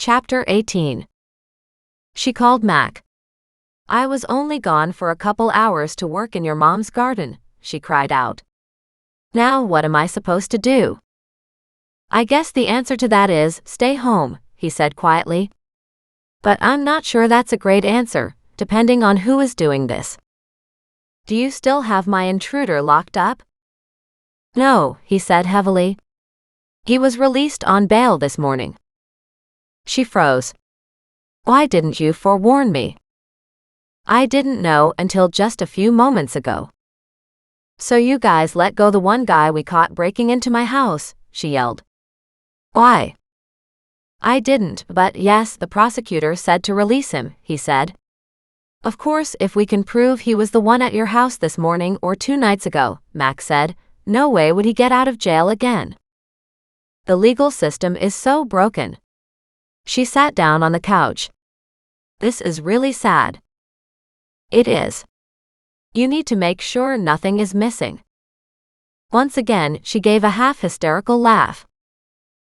Chapter 18. She called Mac. "I was only gone for a couple hours to work in your mom's garden," she cried out. "Now what am I supposed to do?" "I guess the answer to that is, stay home," he said quietly. "But I'm not sure that's a great answer, depending on who is doing this. Do you still have my intruder locked up?" "No," he said heavily. "He was released on bail this morning." She froze. "Why didn't you forewarn me?" "I didn't know until just a few moments ago." "So you guys let go the one guy we caught breaking into my house," she yelled. "Why?" "I didn't, but yes, the prosecutor said to release him," he said. "Of course, if we can prove he was the one at your house this morning or 2 nights ago," Mac said, "no way would he get out of jail again. The legal system is so broken." She sat down on the couch. "This is really sad." "It is. You need to make sure nothing is missing." Once again, she gave a half-hysterical laugh.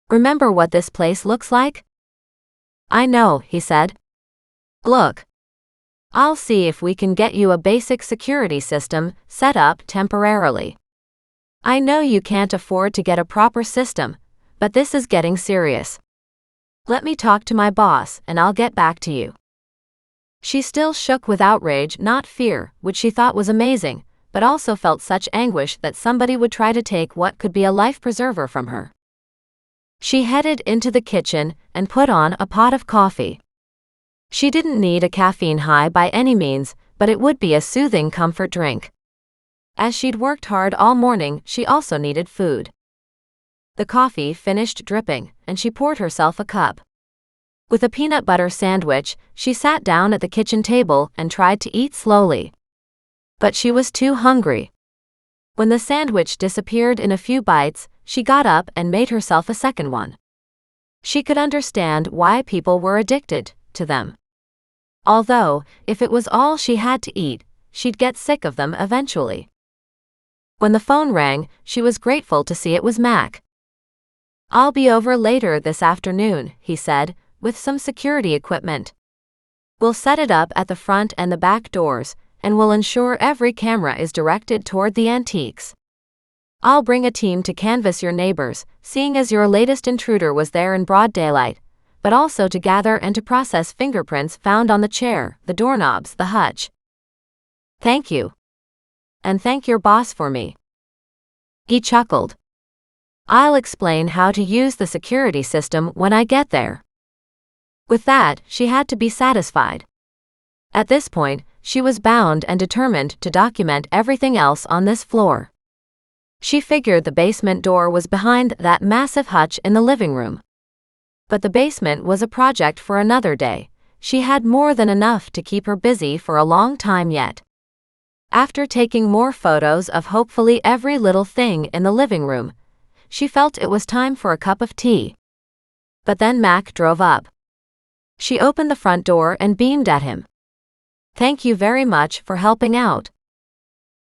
"Remember what this place looks like?" "I know," he said. "Look. I'll see if we can get you a basic security system set up temporarily. I know you can't afford to get a proper system, but this is getting serious. Let me talk to my boss and I'll get back to you." She still shook with outrage, not fear, which she thought was amazing, but also felt such anguish that somebody would try to take what could be a life preserver from her. She headed into the kitchen and put on a pot of coffee. She didn't need a caffeine high by any means, but it would be a soothing comfort drink. As she'd worked hard all morning, she also needed food. The coffee finished dripping, and she poured herself a cup. With a peanut butter sandwich, she sat down at the kitchen table and tried to eat slowly. But she was too hungry. When the sandwich disappeared in a few bites, she got up and made herself a second one. She could understand why people were addicted to them. Although, if it was all she had to eat, she'd get sick of them eventually. When the phone rang, she was grateful to see it was Mac. "I'll be over later this afternoon," he said, "with some security equipment. We'll set it up at the front and the back doors, and we'll ensure every camera is directed toward the antiques. I'll bring a team to canvass your neighbors, seeing as your latest intruder was there in broad daylight, but also to gather and to process fingerprints found on the chair, the doorknobs, the hutch." "Thank you. And thank your boss for me." He chuckled. "I'll explain how to use the security system when I get there." With that, she had to be satisfied. At this point, she was bound and determined to document everything else on this floor. She figured the basement door was behind that massive hutch in the living room. But the basement was a project for another day. She had more than enough to keep her busy for a long time yet. After taking more photos of hopefully every little thing in the living room, she felt it was time for a cup of tea. But then Mac drove up. She opened the front door and beamed at him. "Thank you very much for helping out.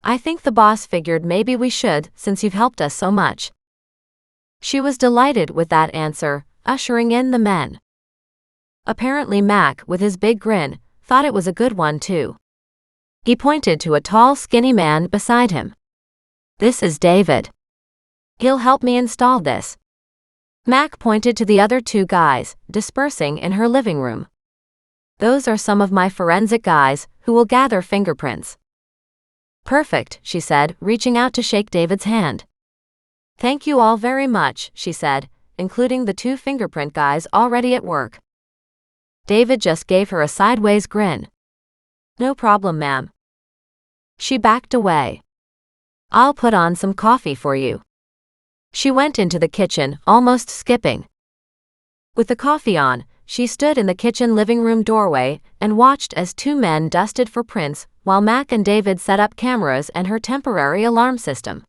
I think the boss figured maybe we should, since you've helped us so much." She was delighted with that answer, ushering in the men. Apparently Mac, with his big grin, thought it was a good one too. He pointed to a tall, skinny man beside him. "This is David. He'll help me install this." Mac pointed to the other 2 guys, dispersing in her living room. "Those are some of my forensic guys, who will gather fingerprints." "Perfect," she said, reaching out to shake David's hand. "Thank you all very much," she said, including the 2 fingerprint guys already at work. David just gave her a sideways grin. "No problem, ma'am." She backed away. "I'll put on some coffee for you." She went into the kitchen, almost skipping. With the coffee on, she stood in the kitchen living room doorway and watched as 2 men dusted for prints while Mac and David set up cameras and her temporary alarm system.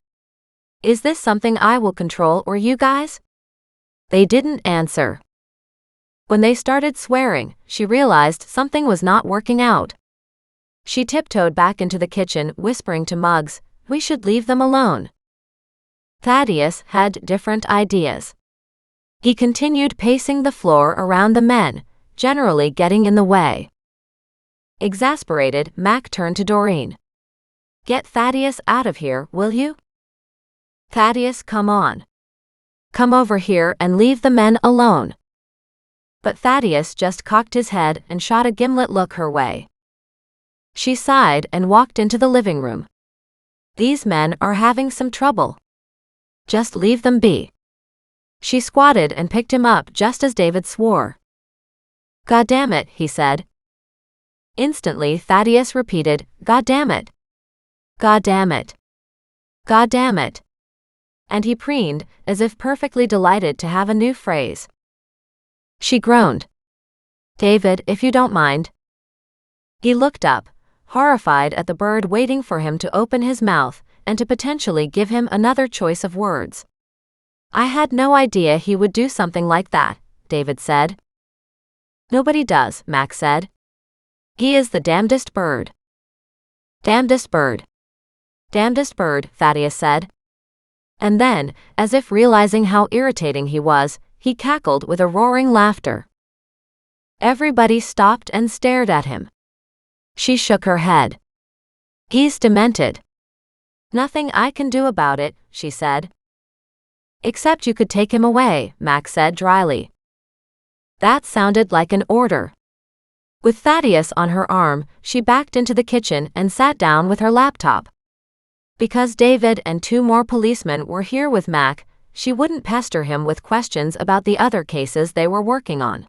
"Is this something I will control or you guys?" They didn't answer. When they started swearing, she realized something was not working out. She tiptoed back into the kitchen, whispering to Muggs, "We should leave them alone." Thaddeus had different ideas. He continued pacing the floor around the men, generally getting in the way. Exasperated, Mac turned to Doreen. "Get Thaddeus out of here, will you? Thaddeus, come on. Come over here and leave the men alone." But Thaddeus just cocked his head and shot a gimlet look her way. She sighed and walked into the living room. "These men are having some trouble. Just leave them be." She squatted and picked him up just as David swore. "God damn it," he said. Instantly Thaddeus repeated, "God damn it. God damn it. God damn it." And he preened, as if perfectly delighted to have a new phrase. She groaned. "David, if you don't mind." He looked up, horrified at the bird waiting for him to open his mouth and to potentially give him another choice of words. "I had no idea he would do something like that," David said. "Nobody does," Mac said. "He is the damnedest bird." "Damnedest bird. Damnedest bird," Thaddeus said. And then, as if realizing how irritating he was, he cackled with a roaring laughter. Everybody stopped and stared at him. She shook her head. "He's demented." "Nothing I can do about it," she said. "Except you could take him away," Mac said dryly. That sounded like an order. With Thaddeus on her arm, she backed into the kitchen and sat down with her laptop. Because David and 2 more policemen were here with Mac, she wouldn't pester him with questions about the other cases they were working on.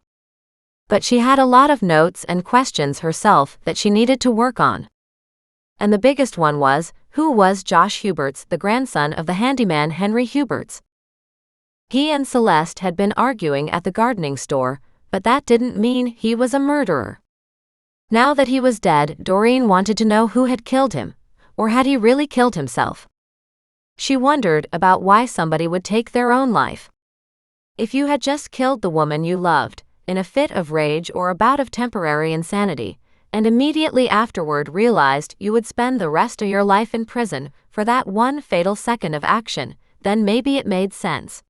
But she had a lot of notes and questions herself that she needed to work on. And the biggest one was, who was Josh Huberts, the grandson of the handyman Henry Huberts? He and Celeste had been arguing at the gardening store, but that didn't mean he was a murderer. Now that he was dead, Doreen wanted to know who had killed him, or had he really killed himself? She wondered about why somebody would take their own life. If you had just killed the woman you loved, in a fit of rage or a bout of temporary insanity, and immediately afterward realized you would spend the rest of your life in prison for that one fatal second of action, then maybe it made sense.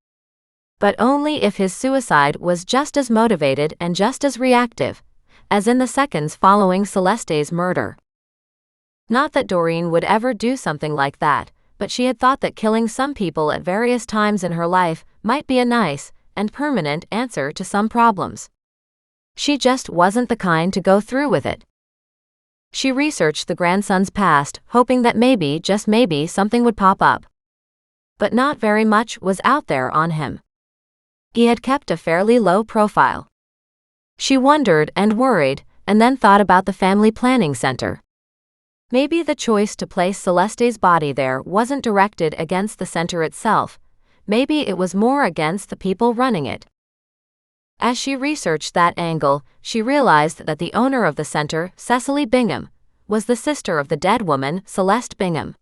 But only if his suicide was just as motivated and just as reactive, as in the seconds following Celeste's murder. Not that Doreen would ever do something like that, but she had thought that killing some people at various times in her life might be a nice and permanent answer to some problems. She just wasn't the kind to go through with it. She researched the grandson's past, hoping that maybe, just maybe, something would pop up. But not very much was out there on him. He had kept a fairly low profile. She wondered and worried, and then thought about the family planning center. Maybe the choice to place Celeste's body there wasn't directed against the center itself. Maybe it was more against the people running it. As she researched that angle, she realized that the owner of the center, Cecily Bingham, was the sister of the dead woman, Celeste Bingham.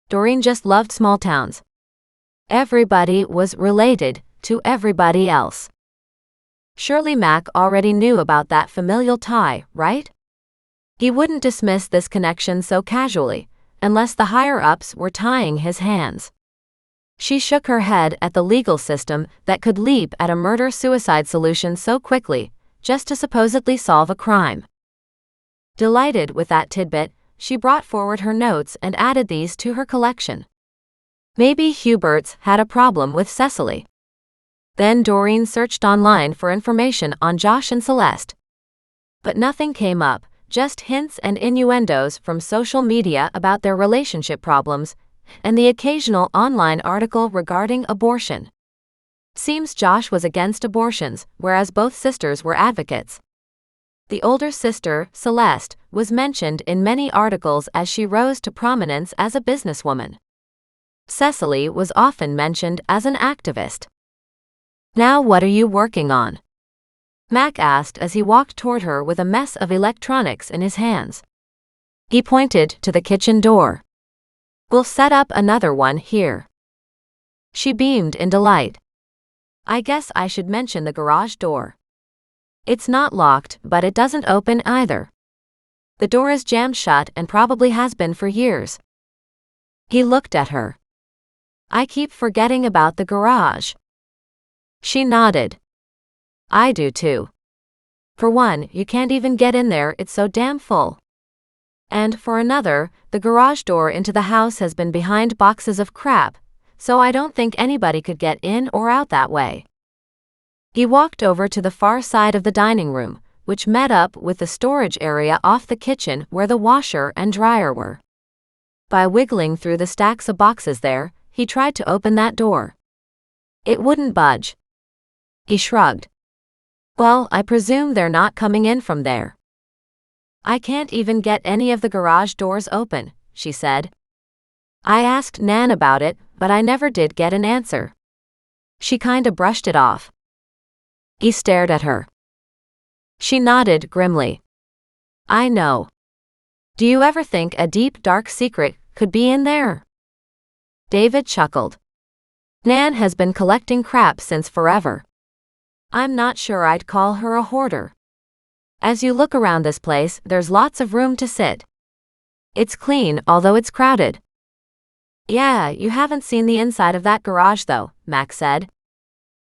Doreen just loved small towns. Everybody was related to everybody else. Surely Mac already knew about that familial tie, right? He wouldn't dismiss this connection so casually, unless the higher-ups were tying his hands. She shook her head at the legal system that could leap at a murder-suicide solution so quickly, just to supposedly solve a crime. Delighted with that tidbit, she brought forward her notes and added these to her collection. Maybe Huberts had a problem with Cecily. Then Doreen searched online for information on Josh and Celeste. But nothing came up, just hints and innuendos from social media about their relationship problems, and the occasional online article regarding abortion. Seems Josh was against abortions, whereas both sisters were advocates. The older sister, Celeste, was mentioned in many articles as she rose to prominence as a businesswoman. Cecily was often mentioned as an activist. "Now what are you working on?" Mac asked as he walked toward her with a mess of electronics in his hands. He pointed to the kitchen door. "We'll set up another one here." She beamed in delight. "I guess I should mention the garage door. It's not locked, but it doesn't open either. The door is jammed shut and probably has been for years." He looked at her. "I keep forgetting about the garage." She nodded. I do too. For one, you can't even get in there, it's so damn full. And for another, the garage door into the house has been behind boxes of crap, so I don't think anybody could get in or out that way. He walked over to the far side of the dining room, which met up with the storage area off the kitchen where the washer and dryer were. By wiggling through the stacks of boxes there, he tried to open that door. It wouldn't budge. He shrugged. Well, I presume they're not coming in from there. I can't even get any of the garage doors open, she said. I asked Nan about it, but I never did get an answer. She kinda brushed it off. He stared at her. She nodded grimly. I know. Do you ever think a deep, dark secret could be in there? David chuckled. Nan has been collecting crap since forever. I'm not sure I'd call her a hoarder. As you look around this place, there's lots of room to sit. It's clean, although it's crowded. Yeah, you haven't seen the inside of that garage though, Mac said.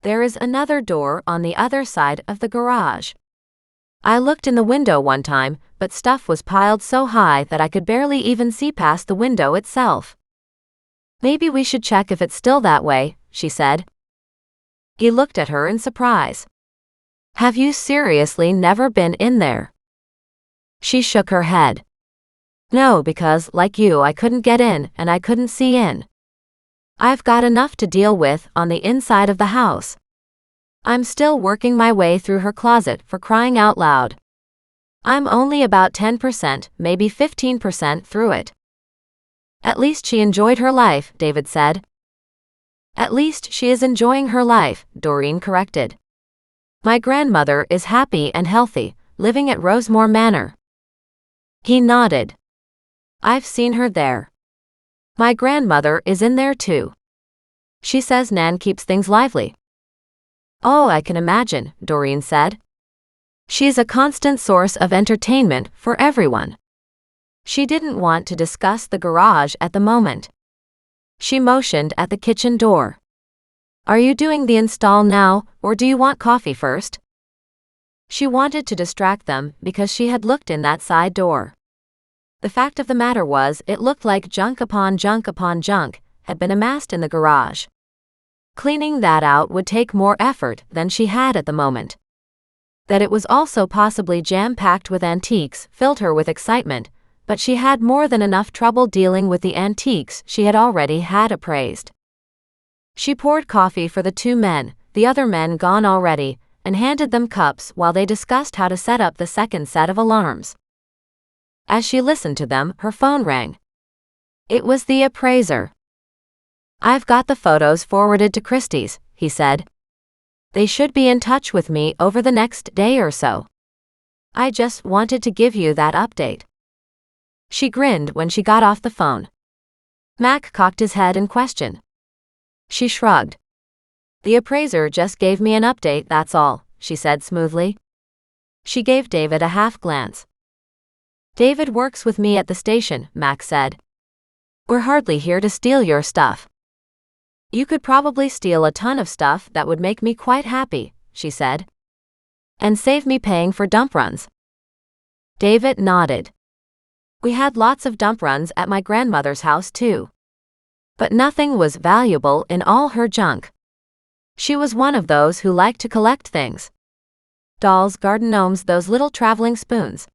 There is another door on the other side of the garage. I looked in the window one time, but stuff was piled so high that I could barely even see past the window itself. Maybe we should check if it's still that way, she said. He looked at her in surprise. Have you seriously never been in there? She shook her head. No, because, like you, I couldn't get in and I couldn't see in. I've got enough to deal with on the inside of the house. I'm still working my way through her closet, for crying out loud. I'm only about 10%, maybe 15% through it. At least she enjoyed her life, David said. At least she is enjoying her life, Doreen corrected. My grandmother is happy and healthy, living at Rosemore Manor. He nodded. I've seen her there. My grandmother is in there too. She says Nan keeps things lively. Oh, I can imagine, Doreen said. She's a constant source of entertainment for everyone. She didn't want to discuss the garage at the moment. She motioned at the kitchen door. Are you doing the install now, or do you want coffee first? She wanted to distract them because she had looked in that side door. The fact of the matter was, it looked like junk upon junk upon junk had been amassed in the garage. Cleaning that out would take more effort than she had at the moment. That it was also possibly jam-packed with antiques filled her with excitement, but she had more than enough trouble dealing with the antiques she had already had appraised. She poured coffee for the two men, the other men gone already, and handed them cups while they discussed how to set up the second set of alarms. As she listened to them, her phone rang. It was the appraiser. I've got the photos forwarded to Christie's, he said. They should be in touch with me over the next day or so. I just wanted to give you that update. She grinned when she got off the phone. Mac cocked his head in question. She shrugged. The appraiser just gave me an update, that's all, she said smoothly. She gave David a half glance. David works with me at the station, Mac said. We're hardly here to steal your stuff. You could probably steal a ton of stuff that would make me quite happy, she said. And save me paying for dump runs. David nodded. We had lots of dump runs at my grandmother's house too. But nothing was valuable in all her junk. She was one of those who liked to collect things. Dolls, garden gnomes, those little traveling spoons.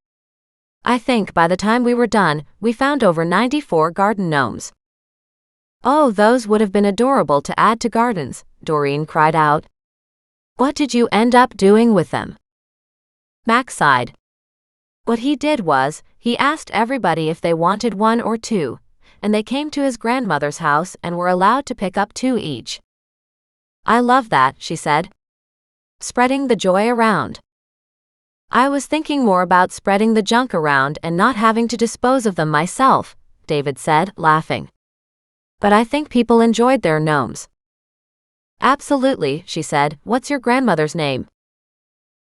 I think by the time we were done, we found over 94 garden gnomes. Oh, those would have been adorable to add to gardens, Doreen cried out. What did you end up doing with them? Max sighed. What he did was, he asked everybody if they wanted one or two, and they came to his grandmother's house and were allowed to pick up 2 each. I love that, she said. Spreading the joy around. I was thinking more about spreading the junk around and not having to dispose of them myself, David said, laughing. But I think people enjoyed their gnomes. Absolutely, she said. What's your grandmother's name?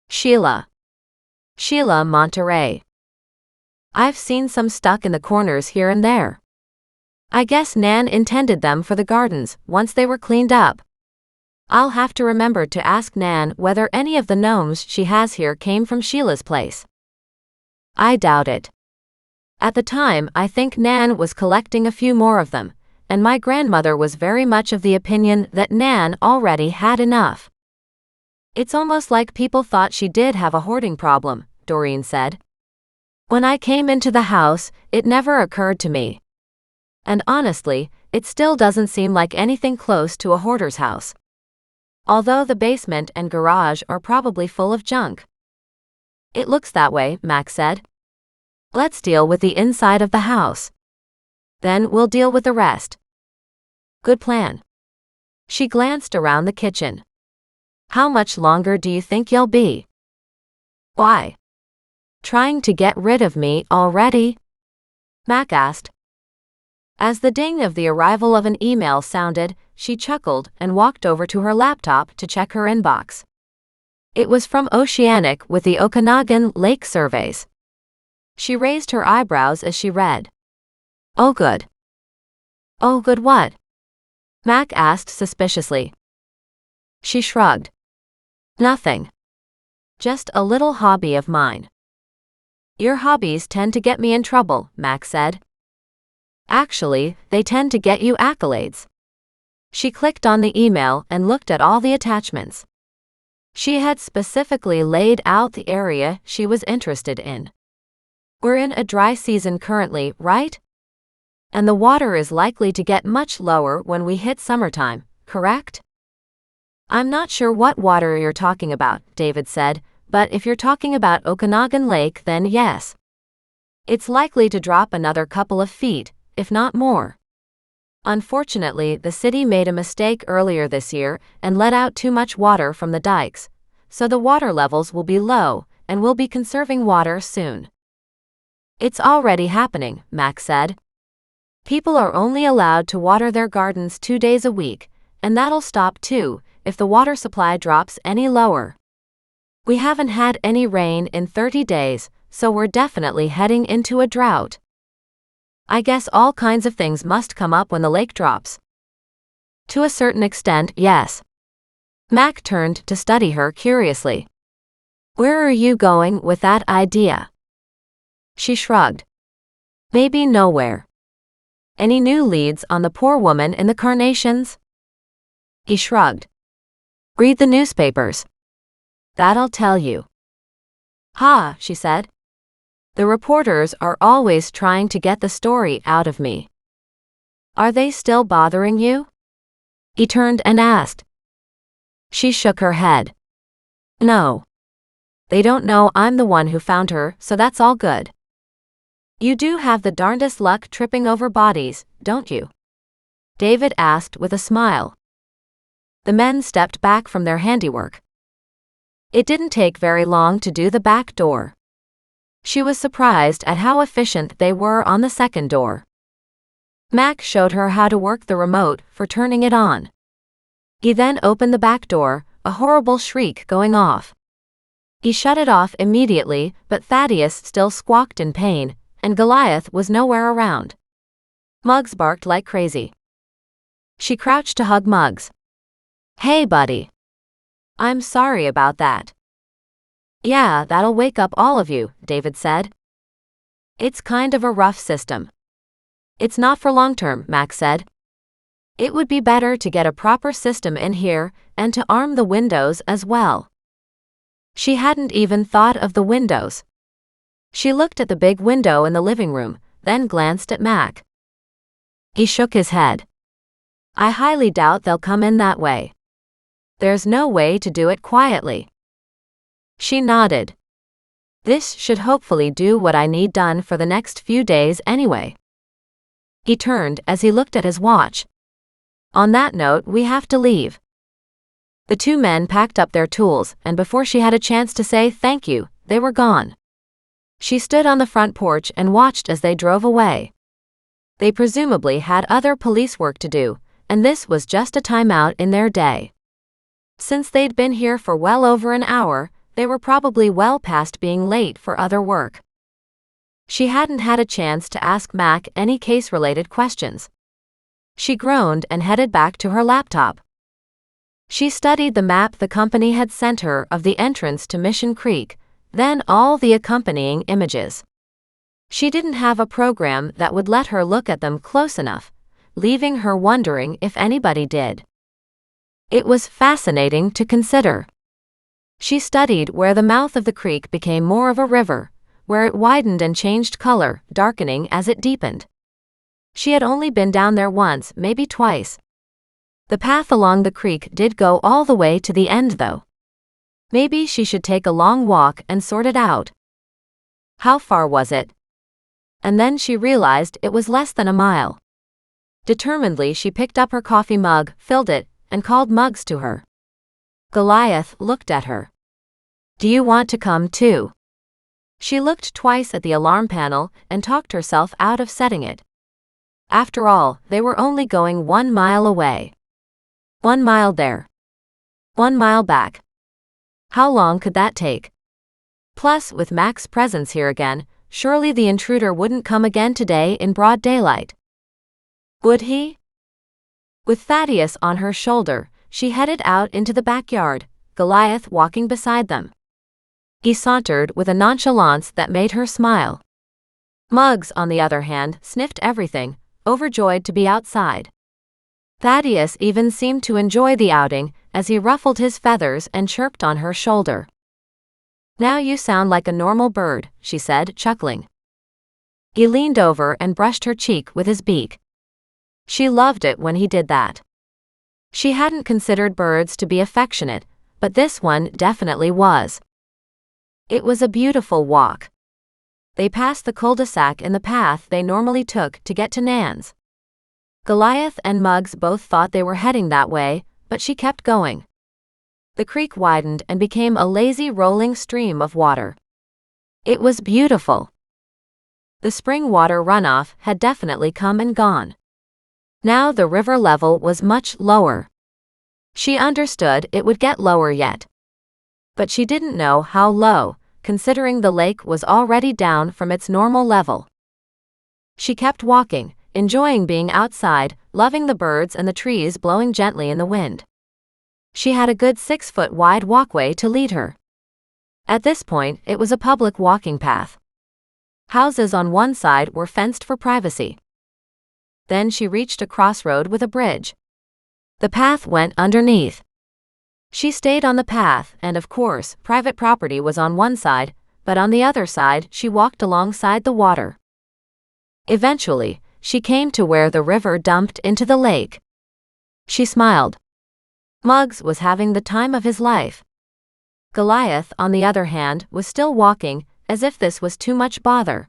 Sheila. Sheila Monterey. I've seen some stuck in the corners here and there. I guess Nan intended them for the gardens once they were cleaned up. I'll have to remember to ask Nan whether any of the gnomes she has here came from Sheila's place. I doubt it. At the time, I think Nan was collecting a few more of them, and my grandmother was very much of the opinion that Nan already had enough. It's almost like people thought she did have a hoarding problem, Doreen said. When I came into the house, it never occurred to me. And honestly, it still doesn't seem like anything close to a hoarder's house. Although the basement and garage are probably full of junk. It looks that way, Mac said. Let's deal with the inside of the house. Then we'll deal with the rest. Good plan. She glanced around the kitchen. How much longer do you think you'll be? Why? Trying to get rid of me already? Mac asked. As the ding of the arrival of an email sounded, she chuckled and walked over to her laptop to check her inbox. It was from Oceanic with the Okanagan Lake surveys. She raised her eyebrows as she read. Oh good. Oh good what? Mac asked suspiciously. She shrugged. Nothing. Just a little hobby of mine. Your hobbies tend to get me in trouble, Mac said. Actually, they tend to get you accolades. She clicked on the email and looked at all the attachments. She had specifically laid out the area she was interested in. We're in a dry season currently, right? And the water is likely to get much lower when we hit summertime, correct? I'm not sure what water you're talking about, David said, but if you're talking about Okanagan Lake, then yes. It's likely to drop another couple of feet, if not more. Unfortunately, the city made a mistake earlier this year and let out too much water from the dikes, so the water levels will be low, and we'll be conserving water soon. It's already happening, Mac said. People are only allowed to water their gardens 2 days a week, and that'll stop too if the water supply drops any lower. We haven't had any rain in 30 days, so we're definitely heading into a drought. I guess all kinds of things must come up when the lake drops. To a certain extent, yes. Mac turned to study her curiously. Where are you going with that idea? She shrugged. Maybe nowhere. Any new leads on the poor woman in the Carnations? He shrugged. Read the newspapers. That'll tell you. Ha, she said. The reporters are always trying to get the story out of me. Are they still bothering you? He turned and asked. She shook her head. No. They don't know I'm the one who found her, so that's all good. You do have the darndest luck tripping over bodies, don't you? David asked with a smile. The men stepped back from their handiwork. It didn't take very long to do the back door. She was surprised at how efficient they were on the second door. Mac showed her how to work the remote for turning it on. He then opened the back door, a horrible shriek going off. He shut it off immediately, but Thaddeus still squawked in pain, and Goliath was nowhere around. Muggs barked like crazy. She crouched to hug Muggs. Hey, buddy. I'm sorry about that. Yeah, that'll wake up all of you, David said. It's kind of a rough system. It's not for long term, Max said. It would be better to get a proper system in here, and to arm the windows as well. She hadn't even thought of the windows. She looked at the big window in the living room, then glanced at Mac. He shook his head. I highly doubt they'll come in that way. There's no way to do it quietly. She nodded. This should hopefully do what I need done for the next few days anyway. He turned as he looked at his watch. On that note, we have to leave. The two men packed up their tools, and before she had a chance to say thank you, they were gone. She stood on the front porch and watched as they drove away. They presumably had other police work to do, and this was just a timeout in their day. Since they'd been here for well over an hour, they were probably well past being late for other work. She hadn't had a chance to ask Mac any case-related questions. She groaned and headed back to her laptop. She studied the map the company had sent her of the entrance to Mission Creek, then all the accompanying images. She didn't have a program that would let her look at them close enough, leaving her wondering if anybody did. It was fascinating to consider. She studied where the mouth of the creek became more of a river, where it widened and changed color, darkening as it deepened. She had only been down there once, maybe twice. The path along the creek did go all the way to the end though. Maybe she should take a long walk and sort it out. How far was it? And then she realized it was less than a mile. Determinedly she picked up her coffee mug, filled it, and called Muggs to her. Goliath looked at her. Do you want to come too? She looked twice at the alarm panel and talked herself out of setting it. After all, they were only going 1 mile away. 1 mile there. 1 mile back. How long could that take? Plus, with Mac's presence here again, surely the intruder wouldn't come again today in broad daylight. Would he? With Thaddeus on her shoulder, she headed out into the backyard, Goliath walking beside them. He sauntered with a nonchalance that made her smile. Muggs, on the other hand, sniffed everything, overjoyed to be outside. Thaddeus even seemed to enjoy the outing as he ruffled his feathers and chirped on her shoulder. Now you sound like a normal bird, she said, chuckling. He leaned over and brushed her cheek with his beak. She loved it when he did that. She hadn't considered birds to be affectionate, but this one definitely was. It was a beautiful walk. They passed the cul-de-sac in the path they normally took to get to Nan's. Goliath and Muggs both thought they were heading that way, but she kept going. The creek widened and became a lazy rolling stream of water. It was beautiful. The spring water runoff had definitely come and gone. Now the river level was much lower. She understood it would get lower yet. But she didn't know how low, considering the lake was already down from its normal level. She kept walking, enjoying being outside, loving the birds and the trees blowing gently in the wind. She had a good 6-foot wide walkway to lead her. At this point, it was a public walking path. Houses on one side were fenced for privacy. Then she reached a crossroad with a bridge. The path went underneath. She stayed on the path and, of course, private property was on one side, but on the other side she walked alongside the water. Eventually, she came to where the river dumped into the lake. She smiled. Muggs was having the time of his life. Goliath, on the other hand, was still walking, as if this was too much bother.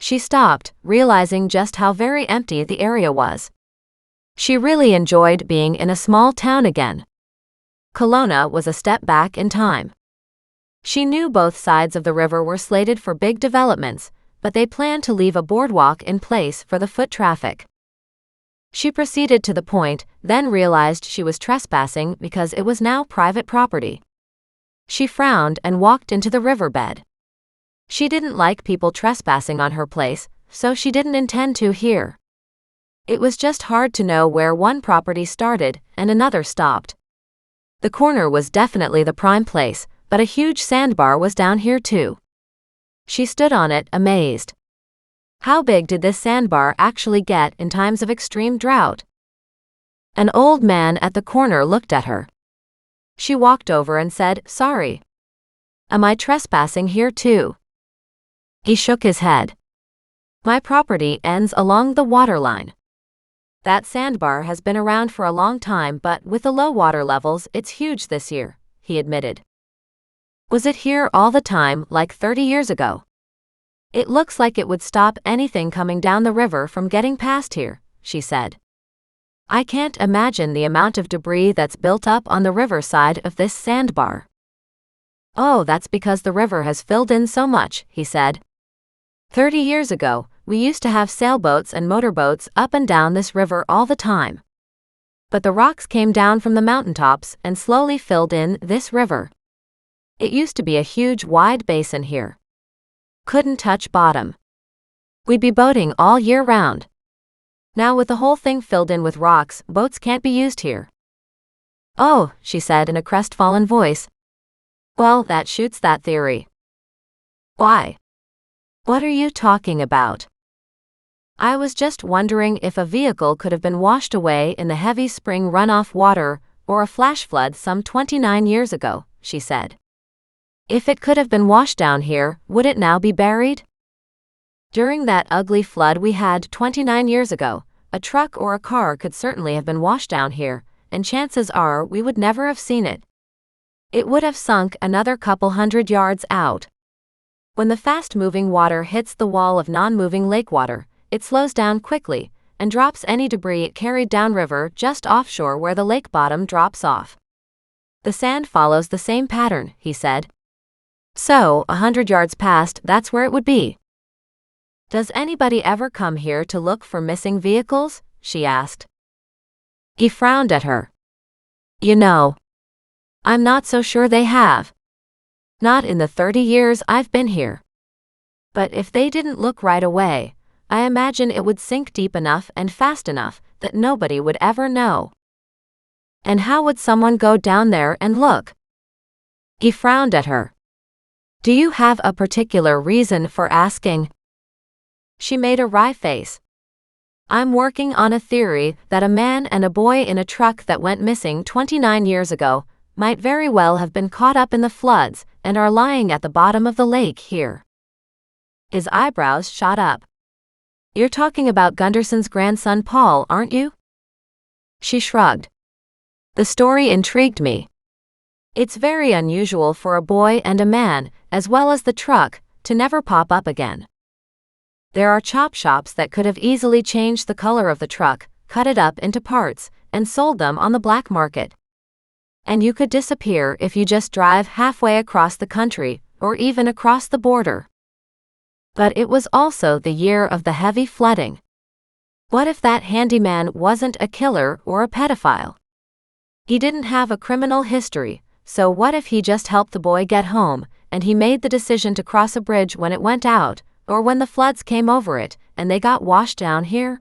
She stopped, realizing just how very empty the area was. She really enjoyed being in a small town again. Kelowna was a step back in time. She knew both sides of the river were slated for big developments, but they planned to leave a boardwalk in place for the foot traffic. She proceeded to the point, then realized she was trespassing because it was now private property. She frowned and walked into the riverbed. She didn't like people trespassing on her place, so she didn't intend to here. It was just hard to know where one property started and another stopped. The corner was definitely the prime place, but a huge sandbar was down here too. She stood on it, amazed. How big did this sandbar actually get in times of extreme drought? An old man at the corner looked at her. She walked over and said, "Sorry. Am I trespassing here too?" He shook his head. "My property ends along the waterline. That sandbar has been around for a long time, but with the low water levels, it's huge this year," he admitted. "Was it here all the time, like 30 years ago?" "It looks like it would stop anything coming down the river from getting past here," she said. "I can't imagine the amount of debris that's built up on the riverside of this sandbar." "Oh, that's because the river has filled in so much," he said. 30 years ago, we used to have sailboats and motorboats up and down this river all the time. But the rocks came down from the mountaintops and slowly filled in this river. It used to be a huge wide basin here. Couldn't touch bottom. We'd be boating all year round. Now with the whole thing filled in with rocks, boats can't be used here." Oh, she said in a crestfallen voice. Well, that shoots that theory. Why? What are you talking about? I was just wondering if a vehicle could have been washed away in the heavy spring runoff water or a flash flood some 29 years ago, she said. If it could have been washed down here, would it now be buried? During that ugly flood we had 29 years ago, a truck or a car could certainly have been washed down here, and chances are we would never have seen it. It would have sunk another couple 100 yards out. When the fast-moving water hits the wall of non-moving lake water, it slows down quickly and drops any debris it carried downriver just offshore where the lake bottom drops off. The sand follows the same pattern, he said. So, 100 yards past, that's where it would be. Does anybody ever come here to look for missing vehicles? She asked. He frowned at her. You know, I'm not so sure they have. Not in the 30 years I've been here. But if they didn't look right away, I imagine it would sink deep enough and fast enough that nobody would ever know. And how would someone go down there and look? He frowned at her. Do you have a particular reason for asking? She made a wry face. I'm working on a theory that a man and a boy in a truck that went missing 29 years ago might very well have been caught up in the floods and are lying at the bottom of the lake here. His eyebrows shot up. You're talking about Gunderson's grandson Paul, aren't you? She shrugged. The story intrigued me. It's very unusual for a boy and a man, as well as the truck, to never pop up again. There are chop shops that could have easily changed the color of the truck, cut it up into parts, and sold them on the black market. And you could disappear if you just drive halfway across the country, or even across the border. But it was also the year of the heavy flooding. What if that handyman wasn't a killer or a pedophile? He didn't have a criminal history, so what if he just helped the boy get home, and he made the decision to cross a bridge when it went out, or when the floods came over it, and they got washed down here?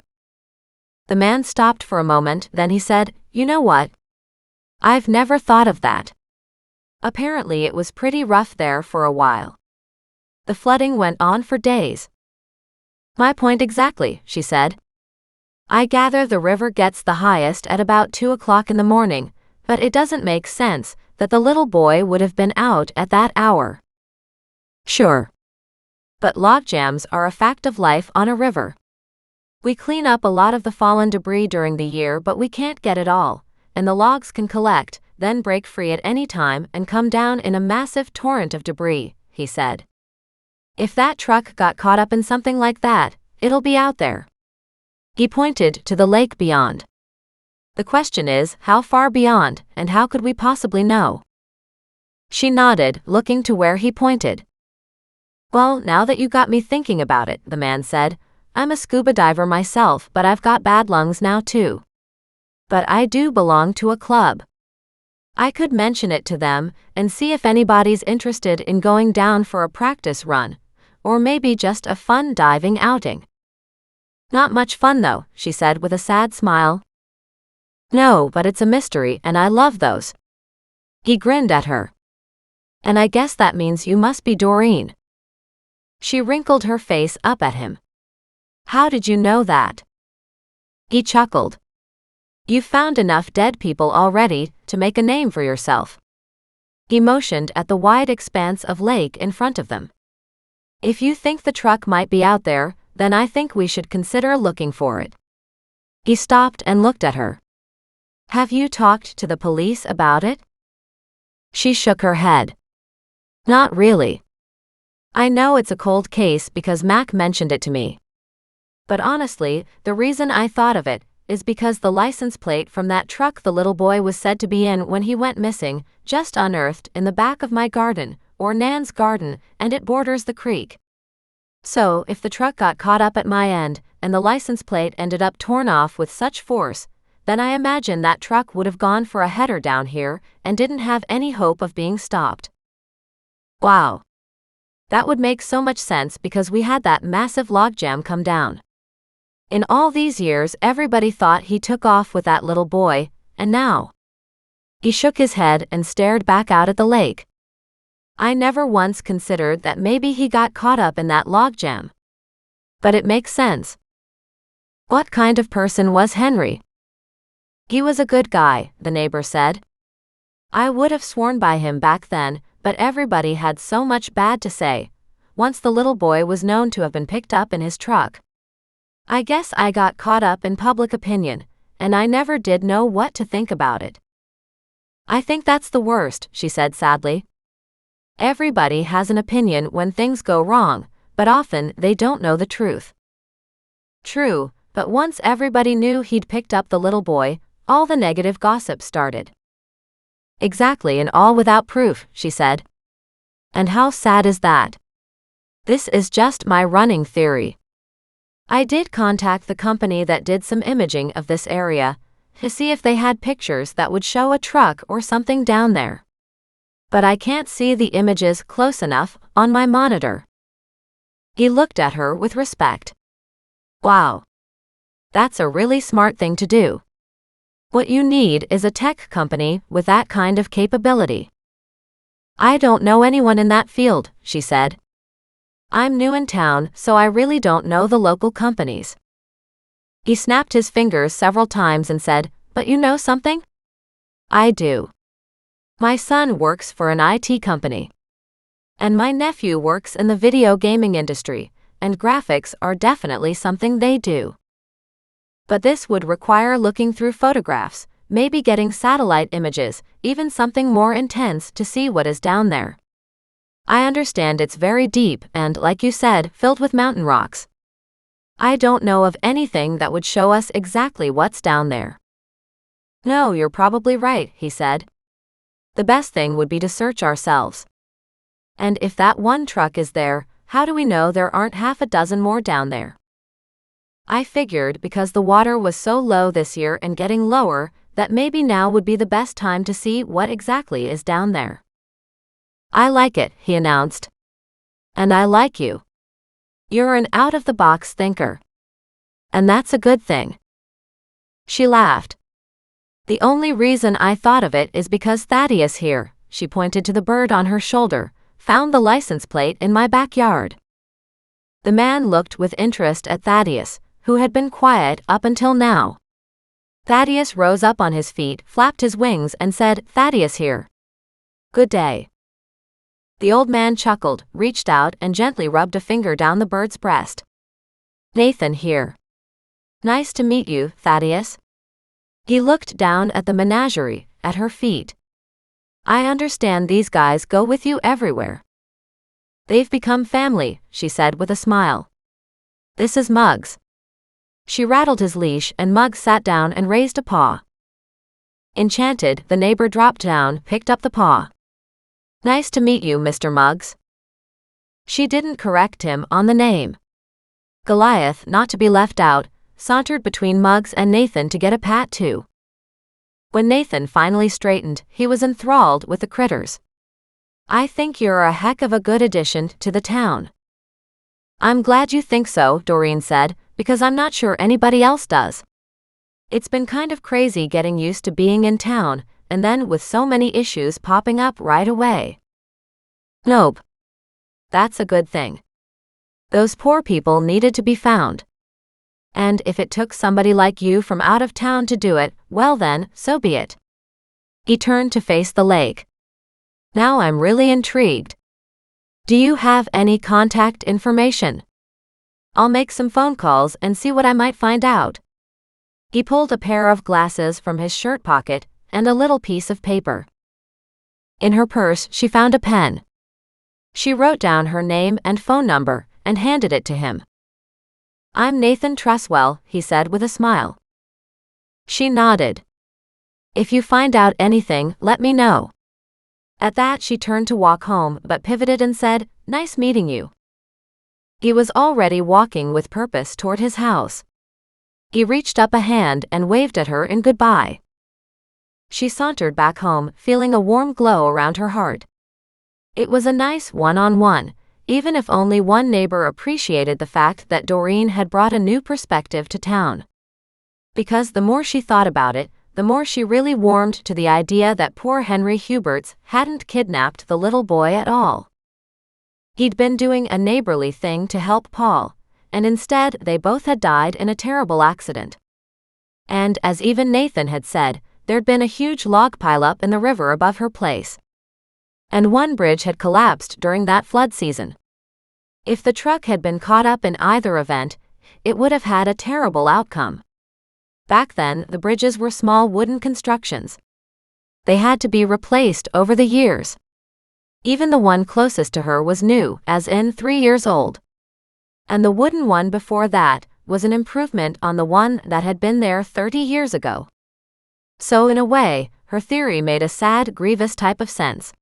The man stopped for a moment, then he said, You know what? I've never thought of that. Apparently it was pretty rough there for a while. The flooding went on for days. My point exactly, she said. I gather the river gets the highest at about 2 o'clock in the morning, but it doesn't make sense that the little boy would have been out at that hour. Sure. But logjams are a fact of life on a river. We clean up a lot of the fallen debris during the year, but we can't get it all, and the logs can collect, then break free at any time and come down in a massive torrent of debris, he said. If that truck got caught up in something like that, it'll be out there. He pointed to the lake beyond. The question is, how far beyond, and how could we possibly know? She nodded, looking to where he pointed. Well, now that you got me thinking about it, the man said, I'm a scuba diver myself, but I've got bad lungs now too. But I do belong to a club. I could mention it to them and see if anybody's interested in going down for a practice run, or maybe just a fun diving outing. Not much fun though, she said with a sad smile. No, but it's a mystery and I love those. He grinned at her. And I guess that means you must be Doreen. She wrinkled her face up at him. How did you know that? He chuckled. You've found enough dead people already to make a name for yourself. He motioned at the wide expanse of lake in front of them. If you think the truck might be out there, then I think we should consider looking for it. He stopped and looked at her. Have you talked to the police about it? She shook her head. Not really. I know it's a cold case because Mac mentioned it to me. But honestly, the reason I thought of it is because the license plate from that truck the little boy was said to be in when he went missing just unearthed in the back of my garden, or Nan's garden, and it borders the creek. So, if the truck got caught up at my end, and the license plate ended up torn off with such force, then I imagine that truck would have gone for a header down here and didn't have any hope of being stopped. Wow. That would make so much sense because we had that massive logjam come down. In all these years everybody thought he took off with that little boy, and now He shook his head and stared back out at the lake. I never once considered that maybe he got caught up in that logjam. But it makes sense. What kind of person was Henry? He was a good guy, the neighbor said. I would have sworn by him back then, but everybody had so much bad to say. Once the little boy was known to have been picked up in his truck. I guess I got caught up in public opinion, and I never did know what to think about it. I think that's the worst, she said sadly. Everybody has an opinion when things go wrong, but often they don't know the truth. True, but once everybody knew he'd picked up the little boy, all the negative gossip started. Exactly, and all without proof, she said. And how sad is that? This is just my running theory. I did contact the company that did some imaging of this area to see if they had pictures that would show a truck or something down there. But I can't see the images close enough on my monitor. He looked at her with respect. Wow. That's a really smart thing to do. What you need is a tech company with that kind of capability. I don't know anyone in that field, she said. I'm new in town, so I really don't know the local companies. He snapped his fingers several times and said, But you know something? I do. My son works for an IT company. And my nephew works in the video gaming industry, and graphics are definitely something they do. But this would require looking through photographs, maybe getting satellite images, even something more intense to see what is down there. I understand it's very deep and, like you said, filled with mountain rocks. I don't know of anything that would show us exactly what's down there. No, you're probably right, he said. The best thing would be to search ourselves. And if that one truck is there, how do we know there aren't half a dozen more down there? I figured because the water was so low this year and getting lower, that maybe now would be the best time to see what exactly is down there. I like it, he announced. And I like you. You're an out-of-the-box thinker. And that's a good thing. She laughed. The only reason I thought of it is because Thaddeus here, she pointed to the bird on her shoulder, found the license plate in my backyard. The man looked with interest at Thaddeus, who had been quiet up until now. Thaddeus rose up on his feet, flapped his wings, and said, Thaddeus here. Good day. The old man chuckled, reached out, and gently rubbed a finger down the bird's breast. Nathan here. Nice to meet you, Thaddeus. He looked down at the menagerie, at her feet. I understand these guys go with you everywhere. They've become family, she said with a smile. This is Muggs. She rattled his leash and Muggs sat down and raised a paw. Enchanted, the neighbor dropped down, picked up the paw. Nice to meet you, Mr. Muggs. She didn't correct him on the name. Goliath, not to be left out, sauntered between Muggs and Nathan to get a pat too. When Nathan finally straightened, he was enthralled with the critters. I think you're a heck of a good addition to the town. I'm glad you think so, Doreen said, because I'm not sure anybody else does. It's been kind of crazy getting used to being in town, and then with so many issues popping up right away. Nope. That's a good thing. Those poor people needed to be found. And if it took somebody like you from out of town to do it, well then, so be it. He turned to face the lake. Now I'm really intrigued. Do you have any contact information? I'll make some phone calls and see what I might find out. He pulled a pair of glasses from his shirt pocket and a little piece of paper. In her purse, she found a pen. She wrote down her name and phone number and handed it to him. I'm Nathan Tresswell, he said with a smile. She nodded. If you find out anything, let me know. At that, she turned to walk home but pivoted and said, Nice meeting you. He was already walking with purpose toward his house. He reached up a hand and waved at her in goodbye. She sauntered back home, feeling a warm glow around her heart. It was a nice one-on-one, even if only one neighbor appreciated the fact that Doreen had brought a new perspective to town. Because the more she thought about it, the more she really warmed to the idea that poor Henry Huberts hadn't kidnapped the little boy at all. He'd been doing a neighborly thing to help Paul, and instead they both had died in a terrible accident. And, as even Nathan had said, there'd been a huge log pileup in the river above her place. And one bridge had collapsed during that flood season. If the truck had been caught up in either event, it would have had a terrible outcome. Back then, the bridges were small wooden constructions. They had to be replaced over the years. Even the one closest to her was new, as in 3 years old. And the wooden one before that was an improvement on the one that had been there 30 years ago. So in a way, her theory made a sad, grievous type of sense.